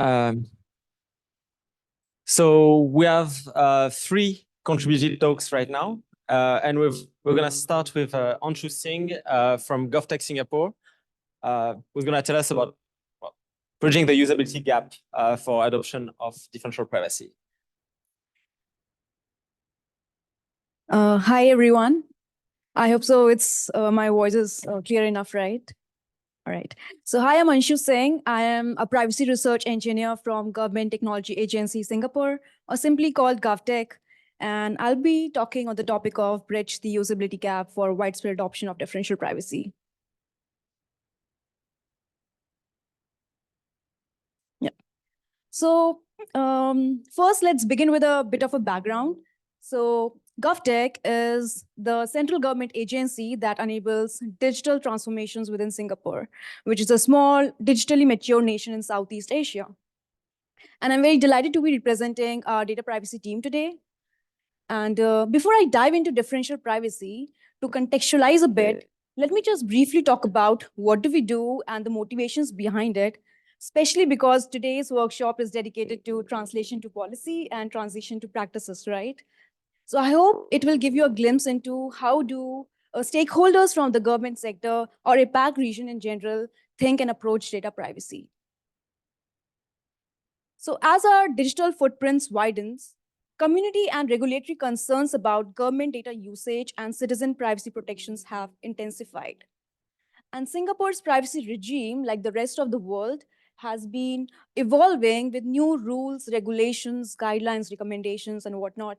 Um, so we have three contributed talks right now, and we're going to start with Anshu Singh from GovTech Singapore, who's going to tell us about bridging the usability gap for adoption of differential privacy. Hi, everyone. I hope so. It's my voice is clear enough, right? All right. So hi, I'm Anshu Singh. I am a privacy research engineer from Government Technology Agency Singapore, or simply called GovTech. And I'll be talking on the topic of bridge the usability gap for widespread adoption of differential privacy. Yeah. So first, let's begin with a bit of a background. So GovTech is the central government agency that enables digital transformations within Singapore, which is a small, digitally mature nation in Southeast Asia. And I'm very delighted to be representing our data privacy team today. And before I dive into differential privacy, to contextualize a bit, let me just briefly talk about what do we do and the motivations behind it, especially because today's workshop is dedicated to translation to policy and transition to practices, right? So I hope it will give you a glimpse into how do stakeholders from the government sector or APAC region in general think and approach data privacy. So as our digital footprints widens, community and regulatory concerns about government data usage and citizen privacy protections have intensified. And Singapore's privacy regime, like the rest of the world, has been evolving with new rules, regulations, guidelines, recommendations, and whatnot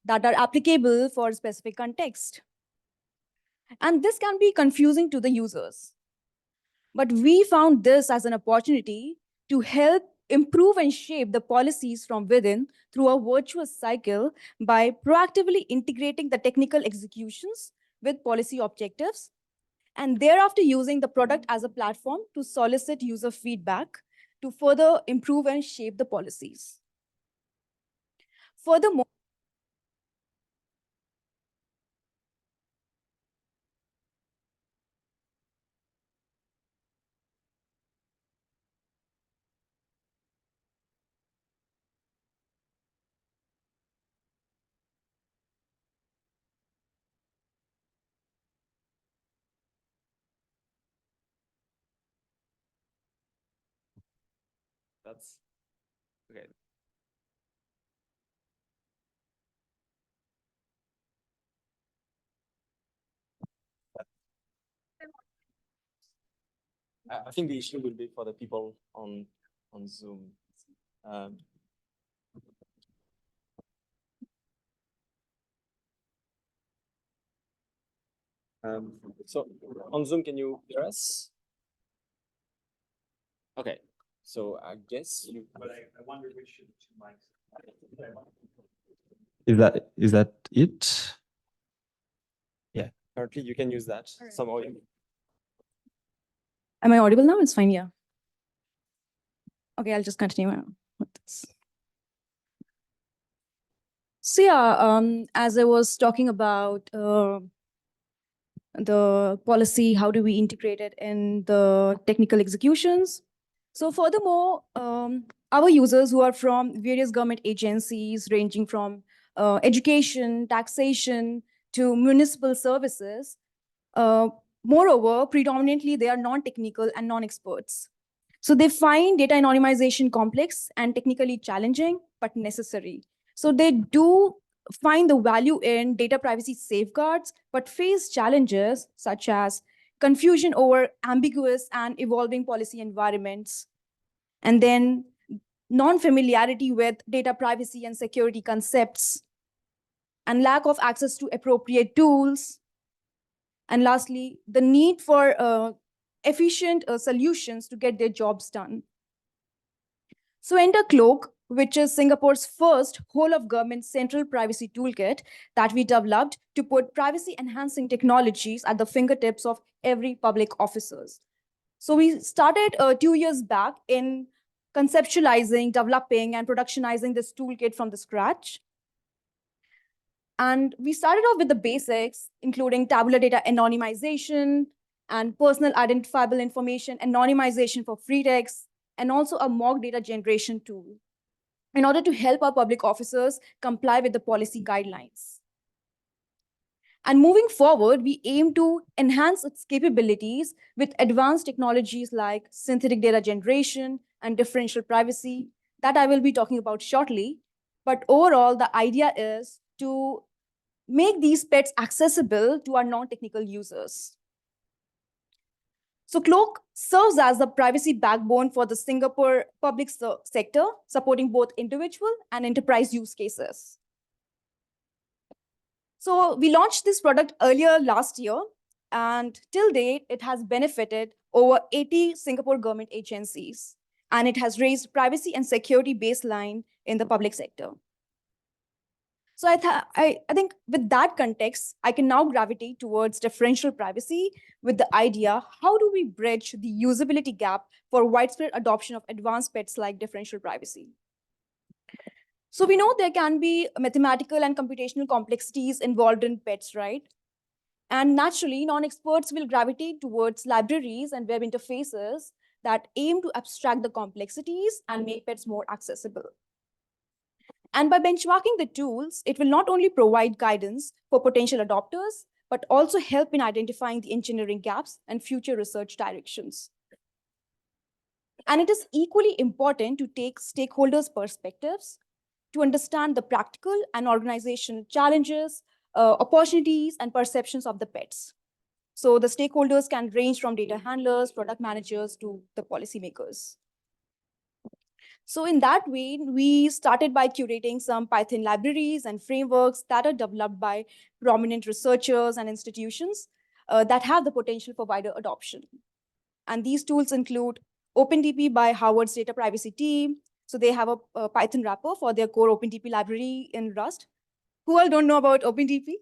that are applicable for a specific context. And this can be confusing to the users. But we found this as an opportunity to help improve and shape the policies from within through a virtuous cycle by proactively integrating the technical executions with policy objectives, and thereafter using the product as a platform to solicit user feedback to further improve and shape the policies. Furthermore, That's okay. I think the issue will be for the people on Zoom. So on Zoom, can you hear us? Okay, so I guess you. But I wonder which two mics. Is that it? Yeah, currently you can use that. Right. Somehow. Am I audible now? It's fine, yeah. Okay, I'll just continue with this. So yeah, as I was talking about the policy, how do we integrate it in the technical executions? So furthermore, our users who are from various government agencies ranging from education, taxation to municipal services, moreover, predominantly they are non-technical and non-experts. So they find data anonymization complex and technically challenging, but necessary. So they do find the value in data privacy safeguards, but face challenges such as confusion over ambiguous and evolving policy environments, and then non-familiarity with data privacy and security concepts, and lack of access to appropriate tools, and lastly, the need for efficient solutions to get their jobs done. So enter Cloak, which is Singapore's first whole-of-government central privacy toolkit that we developed to put privacy-enhancing technologies at the fingertips of every public officers. So we started 2 years back in conceptualizing, developing, and productionizing this toolkit from the scratch. And we started off with the basics, including tabular data anonymization and personal identifiable information anonymization for free text, and also a mock data generation tool in order to help our public officers comply with the policy guidelines. And moving forward, we aim to enhance its capabilities with advanced technologies like synthetic data generation and differential privacy that I will be talking about shortly. But overall, the idea is to make these pets accessible to our non-technical users. So Cloak serves as the privacy backbone for the Singapore public sector, supporting both individual and enterprise use cases. So we launched this product earlier last year, and till date, it has benefited over 80 Singapore government agencies, and it has raised privacy and security baseline in the public sector. So I think with that context, I can now gravitate towards differential privacy with the idea, how do we bridge the usability gap for widespread adoption of advanced pets like differential privacy? So we know there can be mathematical and computational complexities involved in pets, right? And naturally, non-experts will gravitate towards libraries and web interfaces that aim to abstract the complexities and make pets more accessible. And by benchmarking the tools, it will not only provide guidance for potential adopters, but also help in identifying the engineering gaps and future research directions. And it is equally important to take stakeholders' perspectives to understand the practical and organizational challenges, opportunities, and perceptions of the pets. So the stakeholders can range from data handlers, product managers, to the policymakers. So in that way, we started by curating some Python libraries and frameworks that are developed by prominent researchers and institutions that have the potential for wider adoption. And these tools include OpenDP by Harvard's data privacy team. So they have a Python wrapper for their core OpenDP library in Rust. Who all don't know about OpenDP?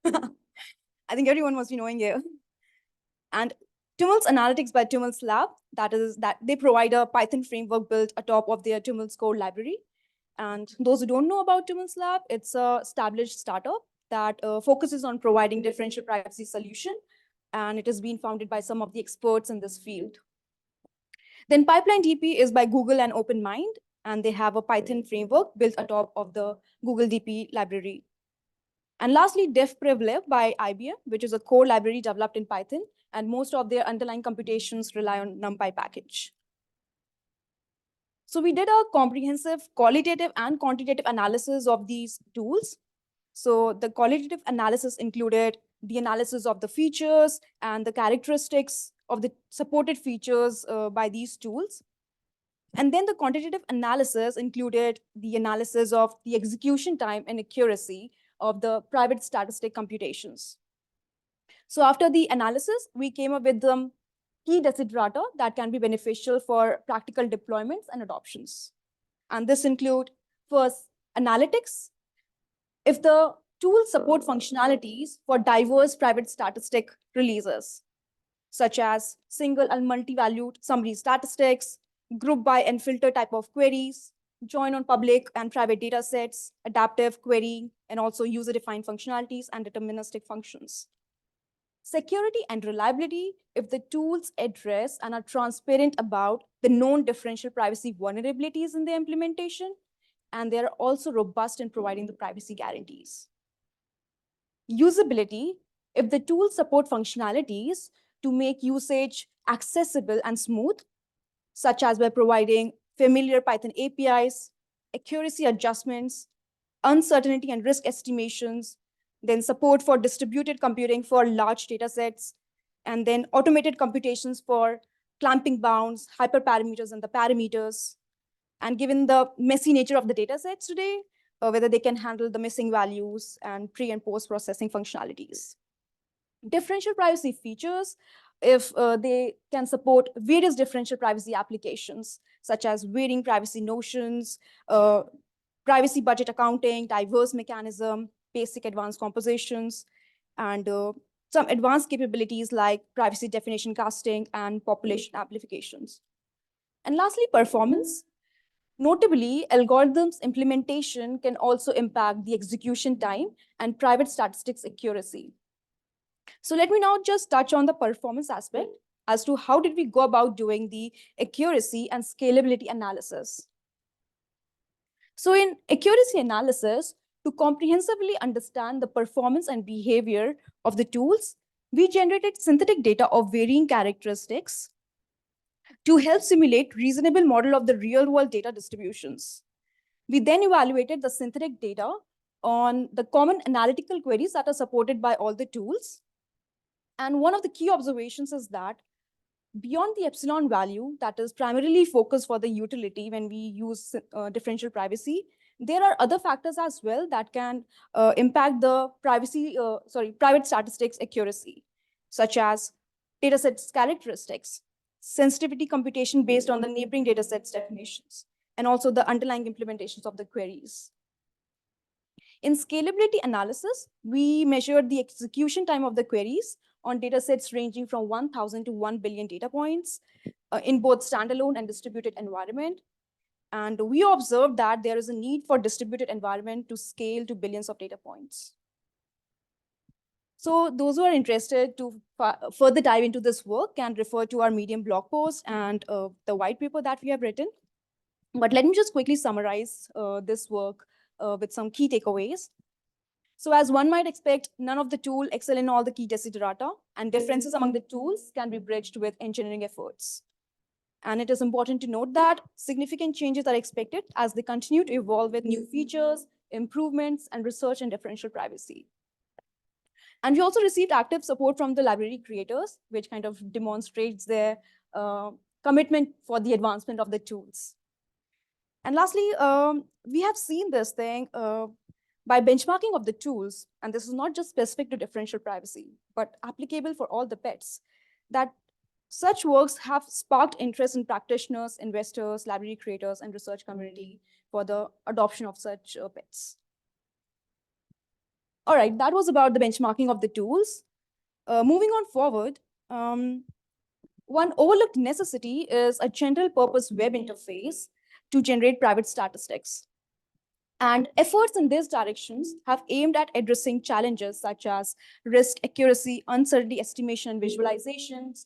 I think everyone must be knowing it. And Tumult's Analytics by Tumult's Lab, that they provide a Python framework built atop of their Tumult's core library. And those who don't know about Tumult's Lab, it's a established startup that focuses on providing differential privacy solution. And it has been founded by some of the experts in this field. Then Pipeline DP is by Google and OpenMind, and they have a Python framework built atop of the Google DP library. And lastly, DevPrivLib by IBM, which is a core library developed in Python, and most of their underlying computations rely on NumPy package. So we did a comprehensive qualitative and quantitative analysis of these tools. So the qualitative analysis included the analysis of the features and the characteristics of the supported features by these tools. And then the quantitative analysis included the analysis of the execution time and accuracy of the private statistic computations. So after the analysis, we came up with the key desiderata that can be beneficial for practical deployments and adoptions. And this include first, analytics. If the tools support functionalities for diverse private statistic releases, such as single and multi-valued summary statistics, group by and filter type of queries, join on public and private data sets, adaptive query, and also user-defined functionalities and deterministic functions. Security and reliability, if the tools address and are transparent about the known differential privacy vulnerabilities in the implementation, and they're also robust in providing the privacy guarantees. Usability, if the tools support functionalities to make usage accessible and smooth, such as by providing familiar Python APIs, accuracy adjustments, uncertainty and risk estimations, then support for distributed computing for large data sets, and then automated computations for clamping bounds, hyperparameters, and the parameters. And given the messy nature of the data sets today, whether they can handle the missing values and pre and post processing functionalities. Differential privacy features, if they can support various differential privacy applications, such as varying privacy notions, privacy budget accounting, diverse mechanism, basic advanced compositions, and some advanced capabilities like privacy definition casting and population amplifications. And lastly, performance. Notably, algorithms implementation can also impact the execution time and private statistics accuracy. So let me now just touch on the performance aspect. as to how did we go about doing the accuracy and scalability analysis. So in accuracy analysis, to comprehensively understand the performance and behavior of the tools, we generated synthetic data of varying characteristics to help simulate reasonable model of the real-world data distributions. We then evaluated the synthetic data on the common analytical queries that are supported by all the tools. And one of the key observations is that beyond the epsilon value that is primarily focused for the utility when we use differential privacy, there are other factors as well that can impact the private statistics accuracy, such as datasets characteristics, sensitivity computation based on the neighboring datasets definitions, and also the underlying implementations of the queries. In scalability analysis, we measured the execution time of the queries on datasets ranging from 1,000 to 1 billion data points in both standalone and distributed environment. And we observed that there is a need for distributed environment to scale to billions of data points. So those who are interested to further dive into this work can refer to our Medium blog post and the white paper that we have written. But let me just quickly summarize this work with some key takeaways. So as one might expect, none of the tool excel in all the key desiderata, and differences among the tools can be bridged with engineering efforts. And it is important to note that significant changes are expected as they continue to evolve with new features, improvements, and research in differential privacy. And we also received active support from the library creators, which kind of demonstrates their commitment for the advancement of the tools. And lastly, we have seen this thing by benchmarking of the tools, and this is not just specific to differential privacy, but applicable for all the pets, that such works have sparked interest in practitioners, investors, library creators, and research community for the adoption of such pets. All right, that was about the benchmarking of the tools. Moving on forward, one overlooked necessity is a general purpose web interface to generate private statistics. And efforts in these directions have aimed at addressing challenges such as risk accuracy, uncertainty estimation and visualizations,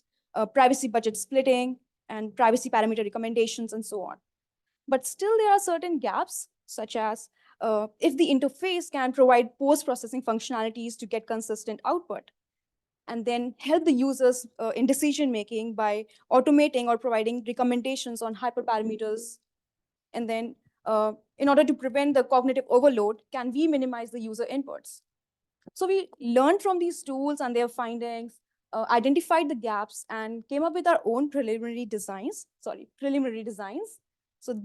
privacy budget splitting, and privacy parameter recommendations, and so on. But still, there are certain gaps, such as if the interface can provide post-processing functionalities to get consistent output, and then help the users in decision-making by automating or providing recommendations on hyperparameters, and then in order to prevent the cognitive overload, can we minimize the user inputs? So we learned from these tools and their findings, identified the gaps, and came up with our own preliminary designs. So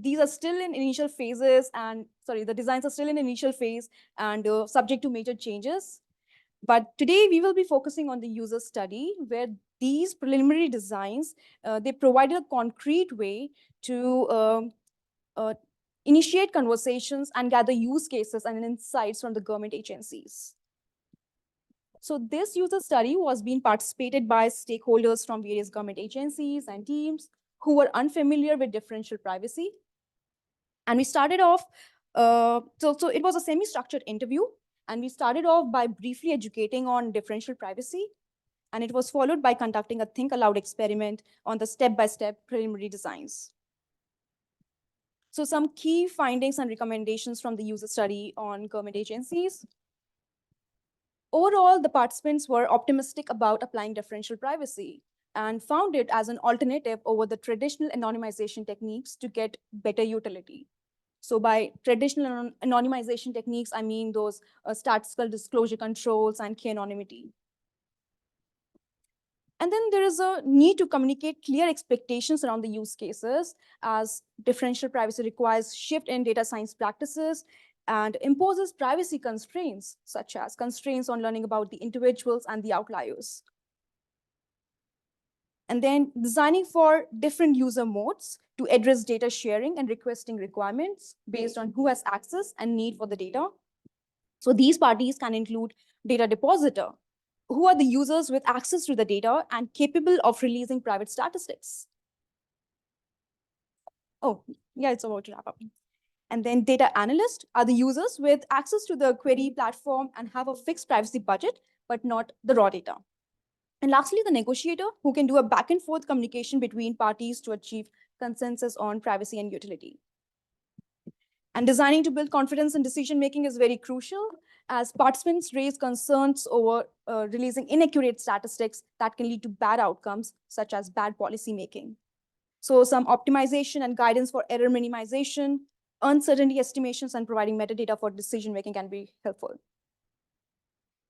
these are still in initial phases, and the designs are still in initial phase and subject to major changes. But today we will be focusing on the user study, where these preliminary designs, they provide a concrete way to initiate conversations and gather use cases and insights from the government agencies. So this user study was being participated by stakeholders from various government agencies and teams who were unfamiliar with differential privacy. And we started off, so it was a semi-structured interview, and we started off by briefly educating on differential privacy. And it was followed by conducting a think aloud experiment on the step-by-step preliminary designs. So some key findings and recommendations from the user study on government agencies. Overall, the participants were optimistic about applying differential privacy and found it as an alternative over the traditional anonymization techniques to get better utility. So by traditional anonymization techniques, I mean those statistical disclosure controls and key anonymity. And then there is a need to communicate clear expectations around the use cases, as differential privacy requires shift in data science practices and imposes privacy constraints, such as constraints on learning about the individuals and the outliers. And then designing for different user modes to address data sharing and requesting requirements based on who has access and need for the data. So these parties can include data depositor, who are the users with access to the data and capable of releasing private statistics. Oh, yeah, it's about to wrap up. And then data analysts are the users with access to the query platform and have a fixed privacy budget, but not the raw data. And lastly, the negotiator, who can do a back and forth communication between parties to achieve consensus on privacy and utility. And designing to build confidence in decision-making is very crucial, as participants raise concerns over releasing inaccurate statistics that can lead to bad outcomes, such as bad policy making. So some optimization and guidance for error minimization, uncertainty estimations, and providing metadata for decision-making can be helpful.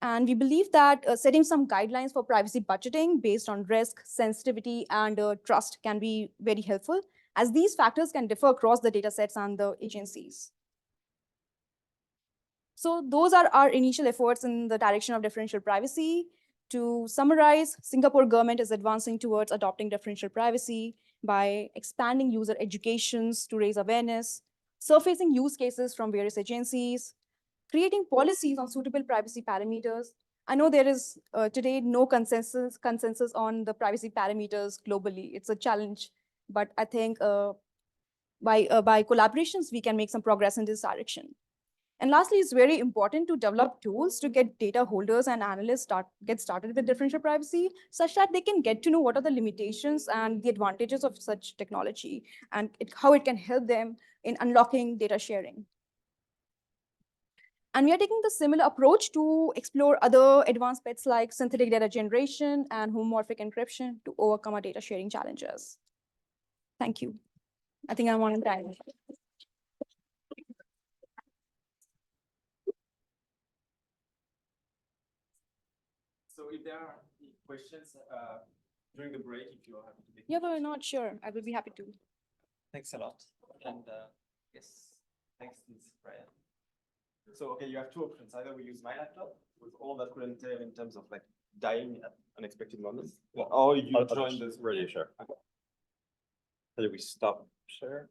And we believe that setting some guidelines for privacy budgeting based on risk, sensitivity, and trust can be very helpful, as these factors can differ across the data sets and the agencies. So those are our initial efforts in the direction of differential privacy. To summarize, Singapore government is advancing towards adopting differential privacy by expanding user educations to raise awareness, surfacing use cases from various agencies, creating policies on suitable privacy parameters. I know there is today no consensus on the privacy parameters globally. It's a challenge, but I think by collaborations, we can make some progress in this direction. And lastly, it's very important to develop tools to get data holders and analysts get started with differential privacy, such that they can get to know what are the limitations and the advantages of such technology and how it can help them in unlocking data sharing. And we are taking the similar approach to explore other advanced bets like synthetic data generation and homomorphic encryption to overcome our data sharing challenges. Thank you. I think I'm on time. So if there are questions during the break, if you're happy to take. Yeah, but not sure. I will be happy to. Thanks a lot. And yes, thanks, Ms. Brian. So, okay, you have two options. Either we use my laptop with all that could entail in terms of like dying at unexpected moments, or you join this. Ready to share. Okay. How do we stop share?